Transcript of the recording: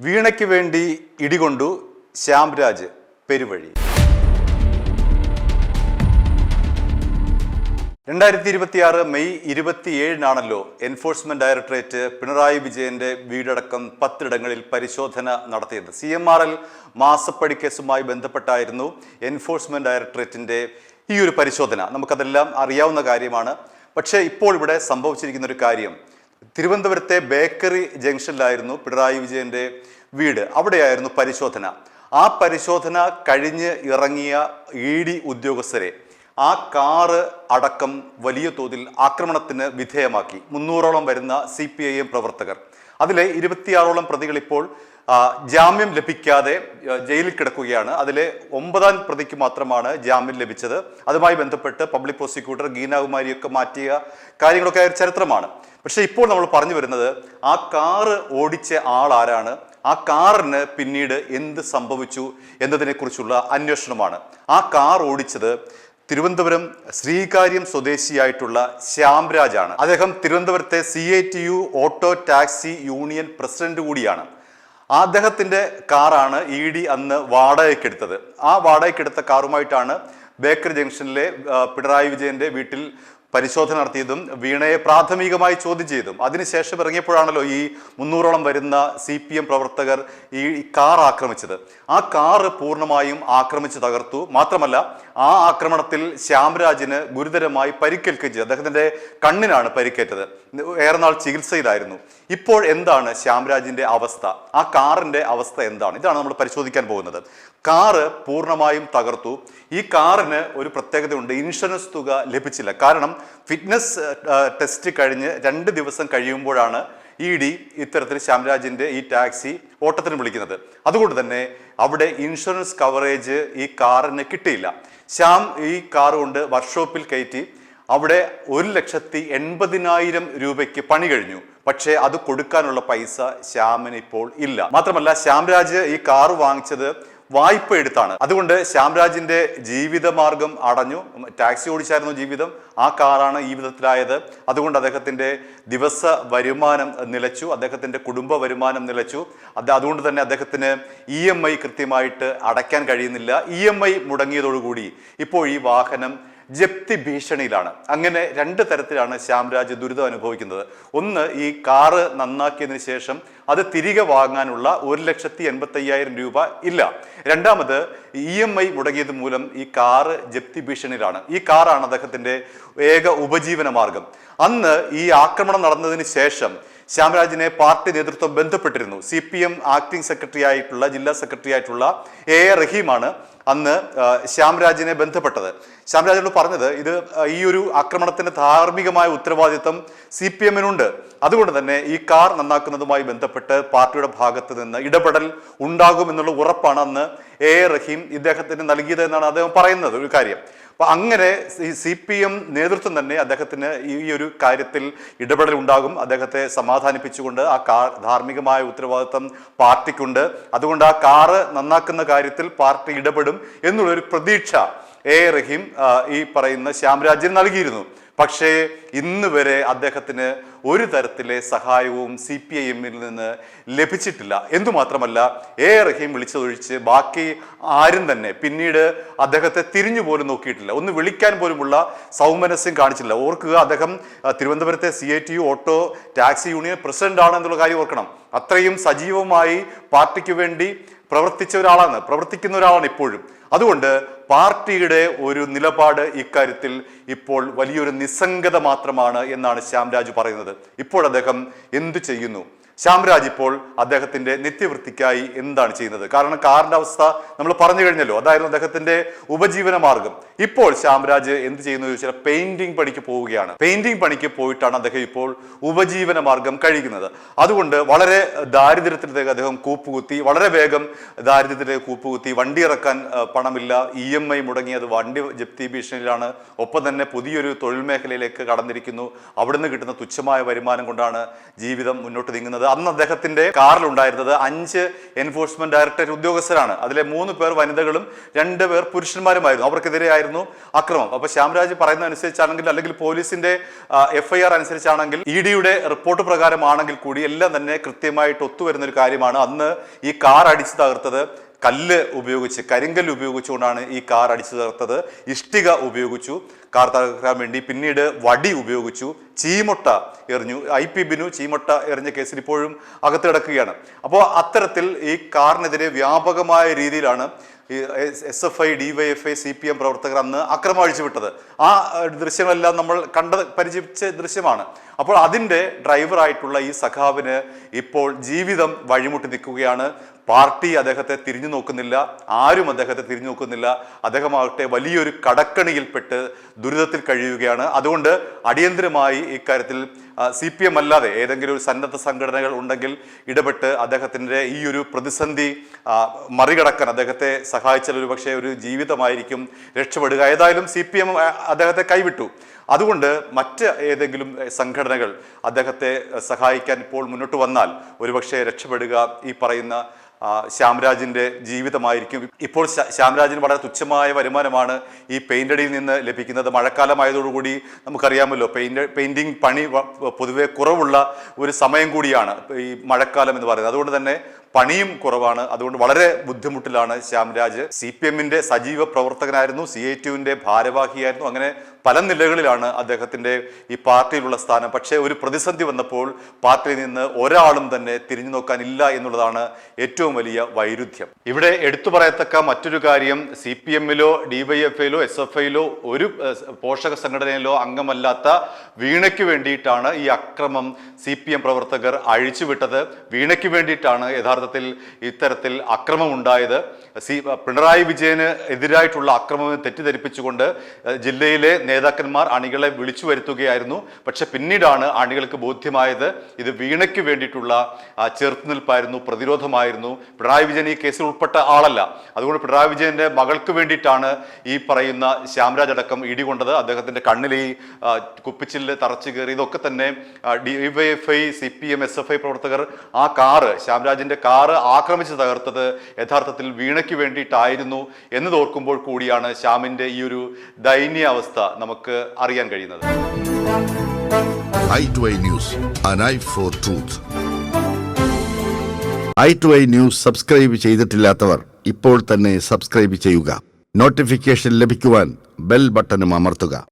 വീണയ്ക്ക് വേണ്ടി ഇടികൊണ്ടു ശ്യാംരാജ് പെരുവഴി. 2026 മെയ് 27-നാണല്ലോ എൻഫോഴ്സ്മെന്റ് ഡയറക്ടറേറ്റ് പിണറായി വിജയന്റെ വീടടക്കം 10 ഇടങ്ങളിൽ പരിശോധന നടത്തിയത്. CMRL മാസപ്പടി കേസുമായി ബന്ധപ്പെട്ടായിരുന്നു എൻഫോഴ്സ്മെന്റ് ഡയറക്ടറേറ്റിന്റെ ഈ ഒരു പരിശോധന. നമുക്കതെല്ലാം അറിയാവുന്ന കാര്യമാണ്. പക്ഷേ ഇപ്പോൾ ഇവിടെ സംഭവിച്ചിരിക്കുന്ന ഒരു കാര്യം, തിരുവനന്തപുരത്തെ ബേക്കറി ജംഗ്ഷനിലായിരുന്നു പിണറായി വിജയന്റെ വീട്. അവിടെയായിരുന്നു പരിശോധന. ആ പരിശോധന കഴിഞ്ഞ് ഇറങ്ങിയ ED ഉദ്യോഗസ്ഥരെ ആ കാറ് അടക്കം വലിയ തോതിൽ ആക്രമണത്തിന് വിധേയമാക്കി. 300ഓളം വരുന്ന CPIM പ്രവർത്തകർ, അതിലെ 26ഓളം പ്രതികൾ ഇപ്പോൾ ജാമ്യം ലഭിക്കാതെ ജയിലിൽ കിടക്കുകയാണ്. അതിലെ 9ാം പ്രതിക്ക് മാത്രമാണ് ജാമ്യം ലഭിച്ചത്. അതുമായി ബന്ധപ്പെട്ട് പബ്ലിക് പ്രോസിക്യൂട്ടർ ഗീനാകുമാരിയൊക്കെ മാറ്റിയ കാര്യങ്ങളൊക്കെ ചരിത്രമാണ്. പക്ഷെ ഇപ്പോൾ നമ്മൾ പറഞ്ഞു വരുന്നത്, ആ കാറ് ഓടിച്ച ആൾ ആരാണ്, ആ കാറിന് പിന്നീട് എന്ത് സംഭവിച്ചു എന്നതിനെക്കുറിച്ചുള്ള അന്വേഷണമാണ്. ആ കാർ ഓടിച്ചത് തിരുവനന്തപുരം ശ്രീകാര്യം സ്വദേശിയായിട്ടുള്ള ശ്യാംരാജാണ്. അദ്ദേഹം തിരുവനന്തപുരത്തെ CITU auto taxi union president കൂടിയാണ്. അദ്ദേഹത്തിന്റെ കാറാണ് ED അന്ന് വാടകയ്ക്കെടുത്തത്. ആ വാടകയ്ക്കെടുത്ത കാറുമായിട്ടാണ് ബേക്കറി ജംഗ്ഷനിലെ പിണറായി വിജയന്റെ വീട്ടിൽ പരിശോധന നടത്തിയതും വീണയെ പ്രാഥമികമായി ചോദ്യം ചെയ്തതും. അതിനുശേഷം ഇറങ്ങിയപ്പോഴാണല്ലോ ഈ 300ഓളം വരുന്ന CPM പ്രവർത്തകർ ഈ കാർ ആക്രമിച്ചത്. ആ കാറ് പൂർണ്ണമായും ആക്രമിച്ച് തകർത്തു. മാത്രമല്ല, ആ ആക്രമണത്തിൽ ശ്യാംരാജിന് ഗുരുതരമായി പരിക്കേൽക്കുകയും ചെയ്തു. അദ്ദേഹത്തിന്റെ കണ്ണിനാണ് പരിക്കേറ്റത്. ഏറെ നാൾ ചികിത്സയിലായിരുന്നു. ഇപ്പോൾ എന്താണ് ശ്യാംരാജിന്റെ അവസ്ഥ, ആ കാറിന്റെ അവസ്ഥ എന്താണ്? ഇതാണ് നമ്മൾ പരിശോധിക്കാൻ പോകുന്നത്. കാറ് പൂർണ്ണമായും തകർത്തു. ഈ കാറിന് ഒരു പ്രത്യേകതയുണ്ട്, ഇൻഷുറൻസ് തുക ലഭിച്ചില്ല. കാരണം ഫിറ്റ്നസ് ടെസ്റ്റ് കഴിഞ്ഞ് 2 ദിവസം കഴിയുമ്പോഴാണ് ED ഇത്തരത്തിൽ ശ്യാംരാജിന്റെ ഈ ടാക്സി ഓട്ടത്തിന് വിളിക്കുന്നത്. അതുകൊണ്ട് തന്നെ അവിടെ ഇൻഷുറൻസ് കവറേജ് ഈ കാറിന് കിട്ടിയില്ല. ശ്യാം ഈ കാർ കൊണ്ട് വർക്ക്ഷോപ്പിൽ കയറ്റി അവിടെ 1,80,000 രൂപയ്ക്ക് പണി കഴിഞ്ഞു. പക്ഷേ അത് കൊടുക്കാനുള്ള പൈസ ശ്യാമിന് ഇപ്പോൾ ഇല്ല. മാത്രമല്ല, ശ്യാംരാജ് ഈ കാർ വാങ്ങിച്ചത് വായ്പ എടുത്താണ്. അതുകൊണ്ട് ശ്യാംരാജിന്റെ ജീവിതമാർഗം അടഞ്ഞു. ടാക്സി ഓടിച്ചായിരുന്നു ജീവിതം, ആ കാറാണ് ഈ വിധത്തിലായത്. അതുകൊണ്ട് അദ്ദേഹത്തിന്റെ ദിവസ വരുമാനം നിലച്ചു, അദ്ദേഹത്തിന്റെ കുടുംബ വരുമാനം നിലച്ചു. അതുകൊണ്ട് തന്നെ അദ്ദേഹത്തിന് EMI കൃത്യമായിട്ട് അടയ്ക്കാൻ കഴിയുന്നില്ല. EMI മുടങ്ങിയതോടുകൂടി ഇപ്പോൾ ഈ വാഹനം ജപ്തി ഭീഷണിയിലാണ്. അങ്ങനെ 2 തരത്തിലാണ് ശ്യാംരാജ് ദുരിതം അനുഭവിക്കുന്നത്. ഒന്ന്, ഈ കാറ് നന്നാക്കിയതിനു ശേഷം അത് തിരികെ വാങ്ങാനുള്ള 1,80,000 രൂപ ഇല്ല. രണ്ടാമത്, EMI മുടങ്ങിയത് മൂലം ഈ കാറ് ജപ്തി ഭീഷണിയിലാണ്. ഈ കാറാണ് അദ്ദേഹത്തിന്റെ ഏക ഉപജീവന മാർഗം. അന്ന് ഈ ആക്രമണം നടന്നതിന് ശേഷം ശ്യാംരാജിനെ പാർട്ടി നേതൃത്വം ബന്ധപ്പെട്ടിരുന്നു. CPM ആക്ടിംഗ് സെക്രട്ടറി ആയിട്ടുള്ള, ജില്ലാ സെക്രട്ടറി ആയിട്ടുള്ള A റഹീമാണ് അന്ന് ശ്യാംരാജിനെ ബന്ധപ്പെട്ടത്. ശ്യാംരാജിനോട് പറഞ്ഞത്, ഇത് ഈ ഒരു ആക്രമണത്തിന്റെ ധാർമ്മികമായ ഉത്തരവാദിത്വം CPM-നുണ്ട്. അതുകൊണ്ട് തന്നെ ഈ കാർ നന്നാക്കുന്നതുമായി ബന്ധപ്പെട്ട് പാർട്ടിയുടെ ഭാഗത്ത് നിന്ന് ഇടപെടൽ ഉണ്ടാകുമെന്നുള്ള ഉറപ്പാണ് അന്ന് A റഹീം ഇദ്ദേഹത്തിന് നൽകിയത് എന്നാണ് അദ്ദേഹം പറയുന്നത് ഒരു കാര്യം. അപ്പൊ അങ്ങനെ CPM നേതൃത്വം തന്നെ അദ്ദേഹത്തിന് ഈ ഒരു കാര്യത്തിൽ ഇടപെടൽ ഉണ്ടാകും. അദ്ദേഹത്തെ സമാധാനിപ്പിച്ചുകൊണ്ട് ആ കാർ ധാർമ്മികമായ ഉത്തരവാദിത്വം പാർട്ടിക്കുണ്ട്. അതുകൊണ്ട് ആ കാറ് നന്നാക്കുന്ന കാര്യത്തിൽ പാർട്ടി ഇടപെടും എന്നുള്ളൊരു പ്രതീക്ഷ A റഹീം ഈ പറയുന്ന ശ്യാംരാജിന് നൽകിയിരുന്നു. പക്ഷേ ഇന്ന് വരെ അദ്ദേഹത്തിന് ഒരു തരത്തിലെ സഹായവും CPIM-ൽ നിന്ന് ലഭിച്ചിട്ടില്ല. എന്തുമാത്രമല്ല, A റഹീം വിളിച്ചതൊഴിച്ച് ബാക്കി ആരും തന്നെ പിന്നീട് അദ്ദേഹത്തെ തിരിഞ്ഞു പോലും നോക്കിയിട്ടില്ല. ഒന്ന് വിളിക്കാൻ പോലുമുള്ള സൗമനസ്യം കാണിച്ചില്ല. ഓർക്കുക, അദ്ദേഹം തിരുവനന്തപുരത്തെ CITU auto taxi union president ആണ് എന്നുള്ള കാര്യം ഓർക്കണം. അത്രയും സജീവമായി പാർട്ടിക്ക് വേണ്ടി പ്രവർത്തിക്കുന്ന ഒരാളാണ് ഇപ്പോഴും. അതുകൊണ്ട് പാർട്ടിയുടെ ഒരു നിലപാട് ഇക്കാര്യത്തിൽ ഇപ്പോൾ വലിയൊരു നിസ്സംഗത മാത്രമാണ് എന്നാണ് ശ്യാംരാജ് പറയുന്നത്. ഇപ്പോൾ അദ്ദേഹം എന്തു ചെയ്യുന്നു? ശ്യാംരാജ് ഇപ്പോൾ അദ്ദേഹത്തിന്റെ നിത്യവൃത്തിക്കായി എന്താണ് ചെയ്യുന്നത്? കാരണം കാറിന്റെ അവസ്ഥ നമ്മൾ പറഞ്ഞു കഴിഞ്ഞല്ലോ, അതായിരുന്നു അദ്ദേഹത്തിന്റെ ഉപജീവന മാർഗം. ഇപ്പോൾ ശ്യാംരാജ് എന്ത് ചെയ്യുന്നു ചോദിച്ചാൽ പെയിന്റിംഗ് പണിക്ക് പോവുകയാണ്. പെയിന്റിംഗ് പണിക്ക് പോയിട്ടാണ് അദ്ദേഹം ഇപ്പോൾ ഉപജീവന മാർഗം കഴിക്കുന്നത്. അതുകൊണ്ട് വളരെ ദാരിദ്ര്യത്തിലേക്ക് അദ്ദേഹം കൂപ്പുകുത്തി, വളരെ വേഗം ദാരിദ്ര്യത്തിലേക്ക് കൂപ്പുകുത്തി. വണ്ടി ഇറക്കാൻ പണമില്ല, EMI മുടങ്ങിയത്, വണ്ടി ജപ്തി ഭീഷണിയിലാണ്. ഒപ്പം തന്നെ പുതിയൊരു തൊഴിൽ മേഖലയിലേക്ക് കടന്നിരിക്കുന്നു. അവിടുന്ന് കിട്ടുന്ന തുച്ഛമായ വരുമാനം കൊണ്ടാണ് ജീവിതം മുന്നോട്ട് നീങ്ങുന്നത്. അന്ന് അദ്ദേഹത്തിന്റെ കാറിലുണ്ടായിരുന്നത് 5 എൻഫോഴ്സ്മെന്റ് ഡയറക്ടറേറ്റ് ഉദ്യോഗസ്ഥരാണ്. അതിലെ 3 പേർ വനിതകളും 2 പേർ പുരുഷന്മാരുമായിരുന്നു. അവർക്കെതിരെയായിരുന്നു അക്രമം. അപ്പൊ ശ്യാംരാജ് പറയുന്ന അനുസരിച്ചാണെങ്കിൽ, അല്ലെങ്കിൽ പോലീസിന്റെ FIR അനുസരിച്ചാണെങ്കിൽ, EDയുടെ റിപ്പോർട്ട് പ്രകാരമാണെങ്കിൽ കൂടി എല്ലാം തന്നെ കൃത്യമായിട്ട് ഒത്തുവരുന്ന ഒരു കാര്യമാണ്. അന്ന് ഈ കാർ അടിച്ചു തകർത്തത് കല്ല് ഉപയോഗിച്ച്, കരിങ്കല്ല് ഉപയോഗിച്ചുകൊണ്ടാണ് ഈ കാർ അടിച്ചു തകർത്തത്. ഇഷ്ടിക ഉപയോഗിച്ചു കാർ തകർക്കാൻ വേണ്ടി. പിന്നീട് വടി ഉപയോഗിച്ചു, ചീമൊട്ട എറിഞ്ഞു. IP ബിനു ചീമൊട്ട എറിഞ്ഞ കേസിൽ ഇപ്പോഴും അകത്ത് കിടക്കുകയാണ്. അപ്പോൾ അത്തരത്തിൽ ഈ കാറിനെതിരെ വ്യാപകമായ രീതിയിലാണ് ഈ SFI, DYFI, CPM പ്രവർത്തകർ അന്ന് അക്രമം അഴിച്ചുവിട്ടത്. ആ ദൃശ്യങ്ങളെല്ലാം നമ്മൾ പരിചയിച്ച ദൃശ്യമാണ്. അപ്പോൾ അതിൻ്റെ ഡ്രൈവറായിട്ടുള്ള ഈ സഖാവിന് ഇപ്പോൾ ജീവിതം വഴിമുട്ടി നിൽക്കുകയാണ്. പാർട്ടി അദ്ദേഹത്തെ തിരിഞ്ഞു നോക്കുന്നില്ല, ആരും അദ്ദേഹത്തെ തിരിഞ്ഞു നോക്കുന്നില്ല. അദ്ദേഹമാകട്ടെ വലിയൊരു കടക്കണിയിൽപ്പെട്ട് ദുരിതത്തിൽ കഴിയുകയാണ്. അതുകൊണ്ട് അടിയന്തരമായി ഇക്കാര്യത്തിൽ CPM അല്ലാതെ ഏതെങ്കിലും ഒരു സന്നദ്ധ സംഘടനകൾ ഉണ്ടെങ്കിൽ ഇടപെട്ട് അദ്ദേഹത്തിൻ്റെ ഈ ഒരു പ്രതിസന്ധി മറികടക്കാൻ അദ്ദേഹത്തെ സഹായിച്ചാൽ ഒരു പക്ഷേ ഒരു ജീവിതമായിരിക്കും രക്ഷപ്പെടുക. ഏതായാലും CPM അദ്ദേഹത്തെ കൈവിട്ടു. അതുകൊണ്ട് മറ്റ് ഏതെങ്കിലും സംഘടനകൾ അദ്ദേഹത്തെ സഹായിക്കാൻ ഇപ്പോൾ മുന്നോട്ട് വന്നാൽ ഒരുപക്ഷെ രക്ഷപ്പെടുക ഈ പറയുന്ന ശ്യാംരാജിന്റെ ജീവിതമായിരിക്കും. ഇപ്പോൾ ശ്യാംരാജിന് വളരെ തുച്ഛമായ വരുമാനമാണ് ഈ പെയിന്റടിയിൽ നിന്ന് ലഭിക്കുന്നത്. മഴക്കാലമായതോടുകൂടി നമുക്കറിയാമല്ലോ, പെയിന്റിംഗ് പണി പൊതുവെ കുറവുള്ള ഒരു സമയം കൂടിയാണ് ഈ മഴക്കാലം എന്ന് പറയുന്നത്. അതുകൊണ്ട് തന്നെ പണിയും കുറവാണ്. അതുകൊണ്ട് വളരെ ബുദ്ധിമുട്ടിലാണ് ശ്യാംരാജ്. CPMന്റെ സജീവ പ്രവർത്തകനായിരുന്നു, CITUവിന്റെ ഭാരവാഹിയായിരുന്നു. അങ്ങനെ പല നിലകളിലാണ് അദ്ദേഹത്തിന്റെ ഈ പാർട്ടിയിലുള്ള സ്ഥാനം. പക്ഷേ ഒരു പ്രതിസന്ധി വന്നപ്പോൾ പാർട്ടിയിൽ നിന്ന് ഒരാളും തന്നെ തിരിഞ്ഞു നോക്കാനില്ല എന്നുള്ളതാണ് ഏറ്റവും വലിയ വൈരുദ്ധ്യം. ഇവിടെ എടുത്തു പറയത്തക്ക മറ്റൊരു കാര്യം, CPMലോ DYFIയിലോ SFIയിലോ ഒരു പോഷക സംഘടനയിലോ അംഗമല്ലാത്ത വീണയ്ക്ക് വേണ്ടിയിട്ടാണ് ഈ അക്രമം CPM പ്രവർത്തകർ അഴിച്ചുവിട്ടത്. വീണയ്ക്ക് വേണ്ടിയിട്ടാണ് യഥാർത്ഥത്തിൽ ഇത്തരത്തിൽ അക്രമം ഉണ്ടായത്. പിണറായി വിജയന് എതിരായിട്ടുള്ള അക്രമം തെറ്റിദ്ധരിപ്പിച്ചുകൊണ്ട് ജില്ലയിലെ നേതാക്കന്മാർ അണികളെ വിളിച്ചു വരുത്തുകയായിരുന്നു. പക്ഷെ പിന്നീടാണ് അണികൾക്ക് ബോധ്യമായത് ഇത് വീണയ്ക്ക് വേണ്ടിയിട്ടുള്ള ചെറുത്തുനിൽപ്പായിരുന്നു, പ്രതിരോധമായിരുന്നു. പിണറായി വിജയൻ ഈ കേസിൽ ഉൾപ്പെട്ട ആളല്ല. അതുകൊണ്ട് പിണറായി വിജയന്റെ മകൾക്ക് വേണ്ടിയിട്ടാണ് ഈ പറയുന്ന ശ്യാംരാജ് അടക്കം ഇടികൊണ്ടത്. അദ്ദേഹത്തിന്റെ കണ്ണിൽ ഈ കുപ്പിച്ചില്ല് തറച്ചു കയറി. ഇതൊക്കെ തന്നെ DYFI, CPM, SFI പ്രവർത്തകർ ആ കാറ്, ശ്യാംരാജിന്റെ കാറ് ആക്രമിച്ച് തകർത്തത് യഥാർത്ഥത്തിൽ വീണയ്ക്ക് വേണ്ടിയിട്ടായിരുന്നു എന്നതോർക്കുമ്പോൾ കൂടിയാണ് ശ്യാമിന്റെ ഈ ഒരു ദയനീയ അവസ്ഥ നമുക്ക് അറിയാൻ കഴിയുന്നത്. i2i News, an eye for truth. i2i News subscribe ചെയ്തിട്ടില്ലാത്തവർ ഇപ്പോൾ തന്നെ സബ്സ്ക്രൈബ് ചെയ്യുക. നോട്ടിഫിക്കേഷൻ ലഭിക്കുവാൻ ബെൽ ബട്ടണും അമർത്തുക.